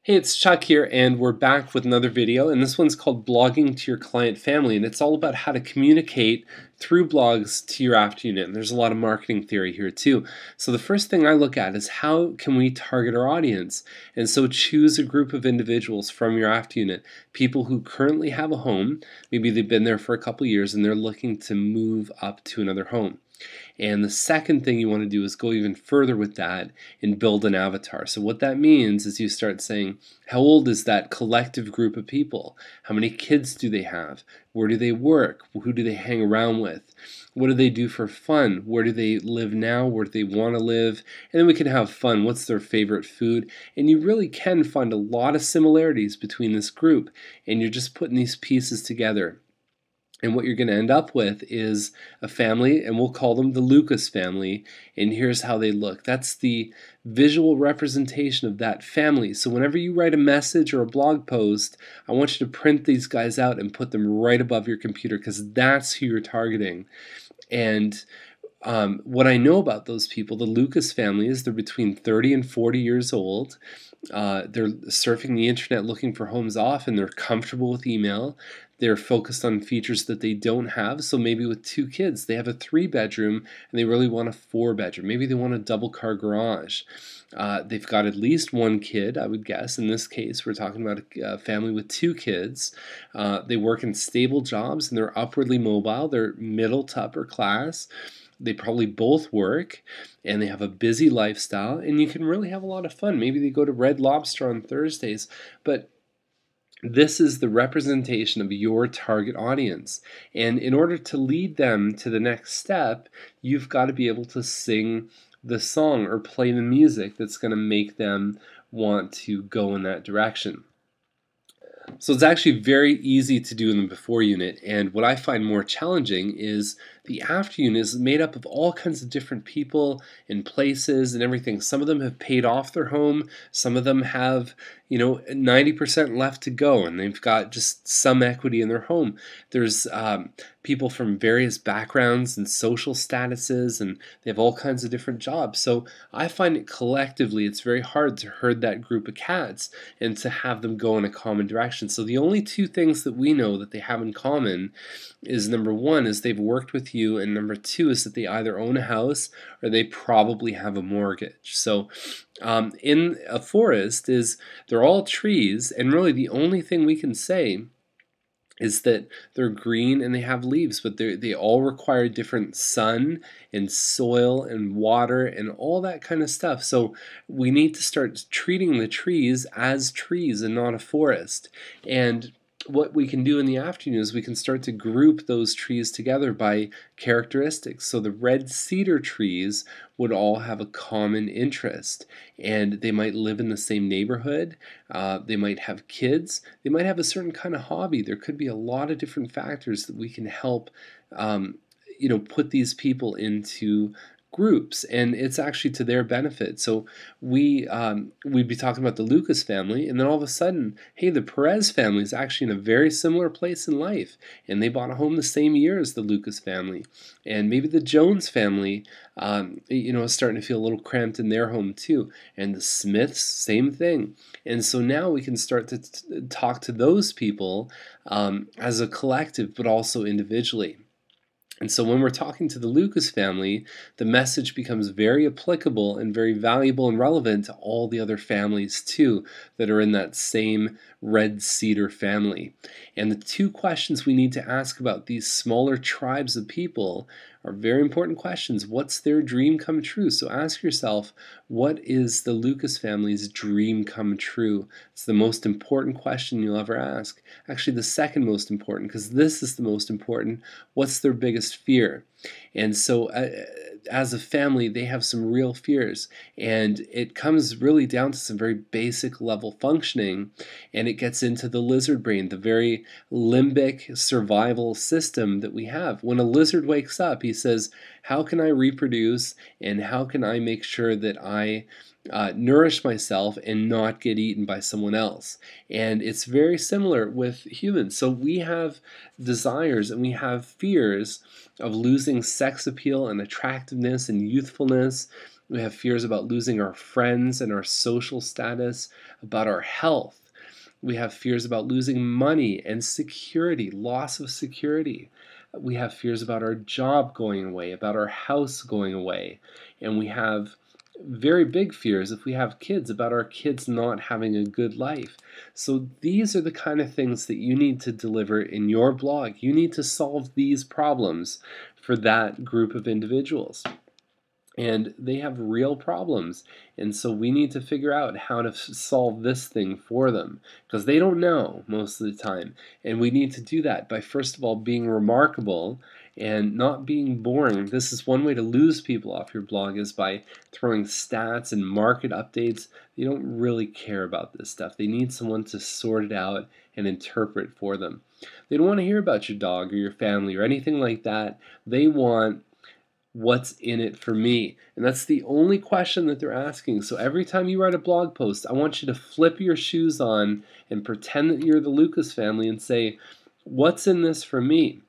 Hey, it's Chuck here, and we're back with another video, and this one's called Blogging to Your Client Family, and it's all about how to communicate through blogs to your after unit, and there's a lot of marketing theory here too. So the first thing I look at is how can we target our audience, and so choose a group of individuals from your after unit, people who currently have a home, maybe they've been there for a couple years, and they're looking to move up to another home. And the second thing you want to do is go even further with that and build an avatar. So what that means is you start saying, how old is that collective group of people? How many kids do they have? Where do they work? Who do they hang around with? What do they do for fun? Where do they live now? Where do they want to live? And then we can have fun. What's their favorite food? And you really can find a lot of similarities between this group, and you're just putting these pieces together. And what you're going to end up with is a family, and we'll call them the Lucas family, and here's how they look. That's the visual representation of that family. So whenever you write a message or a blog post, I want you to print these guys out and put them right above your computer, because that's who you're targeting. And what I know about those people, the Lucas family, is they're between 30 and 40 years old. They're surfing the internet looking for homes often. They're comfortable with email. They're focused on features that they don't have. So maybe with 2 kids, they have a 3-bedroom and they really want a 4-bedroom. Maybe they want a double-car garage. They've got at least 1 kid, I would guess. In this case, we're talking about a family with 2 kids. They work in stable jobs and they're upwardly mobile. They're middle to upper class. They probably both work and they have a busy lifestyle, and you can really have a lot of fun. Maybe they go to Red Lobster on Thursdays, but this is the representation of your target audience. And in order to lead them to the next step, you've got to be able to sing the song or play the music that's going to make them want to go in that direction. So it's actually very easy to do in the before unit, and what I find more challenging is the after unit is made up of all kinds of different people and places and everything. Some of them have paid off their home, some of them have 90% left to go, and they've got just some equity in their home. There's people from various backgrounds and social statuses, and they have all kinds of different jobs. So I find it collectively it's very hard to herd that group of cats and to have them go in a common direction. So the only 2 things that we know that they have in common is, number 1 is they've worked with you, and number 2 is that they either own a house or they probably have a mortgage. So in a forest they're all trees, and really the only thing we can say is that they're green and they have leaves, but they all require different sun and soil and water and all that kind of stuff. So we need to start treating the trees as trees and not a forest. And what we can do in the afternoon is we can start to group those trees together by characteristics. So the red cedar trees would all have a common interest, and they might live in the same neighborhood. They might have kids. They might have a certain kind of hobby. There could be a lot of different factors that we can help put these people into groups, and it's actually to their benefit. So we'd be talking about the Lucas family, and then all of a sudden, hey, the Perez family is actually in a very similar place in life, and they bought a home the same year as the Lucas family. And maybe the Jones family is starting to feel a little cramped in their home too, and the Smiths, same thing. And so now we can start to talk to those people as a collective, but also individually. And so when we're talking to the Lucas family, the message becomes very applicable and very valuable and relevant to all the other families too that are in that same red cedar family. And the 2 questions we need to ask about these smaller tribes of people are very important questions. What's their dream come true? So ask yourself, what is the Lucas family's dream come true? It's the most important question you'll ever ask. Actually, the second most important, because this is the most important. What's their biggest fear? And so as a family, they have some real fears, and it comes really down to some very basic level functioning, and it gets into the lizard brain, the very limbic survival system that we have. When a lizard wakes up, he says, how can I reproduce, and how can I make sure that I nourish myself and not get eaten by someone else? And it's very similar with humans. So we have desires and we have fears of losing sex appeal and attractiveness and youthfulness We have fears about losing our friends and our social status, about our health. We have fears about losing money and security, loss of security. We have fears about our job going away, about our house going away. And we have very big fears if we have kids about our kids not having a good life. So these are the kind of things that you need to deliver in your blog. You need to solve these problems for that group of individuals. And they have real problems, and so we need to figure out how to solve this thing for them, because they don't know most of the time. And we need to do that by, first of all, being remarkable and not being boring. This is one way to lose people off your blog, is by throwing stats and market updates. They don't really care about this stuff. They need someone to sort it out and interpret for them. They don't want to hear about your dog or your family or anything like that. They want what's in it for me. And that's the only question that they're asking. So every time you write a blog post, I want you to flip your shoes on and pretend that you're the Lucas family and say, what's in this for me?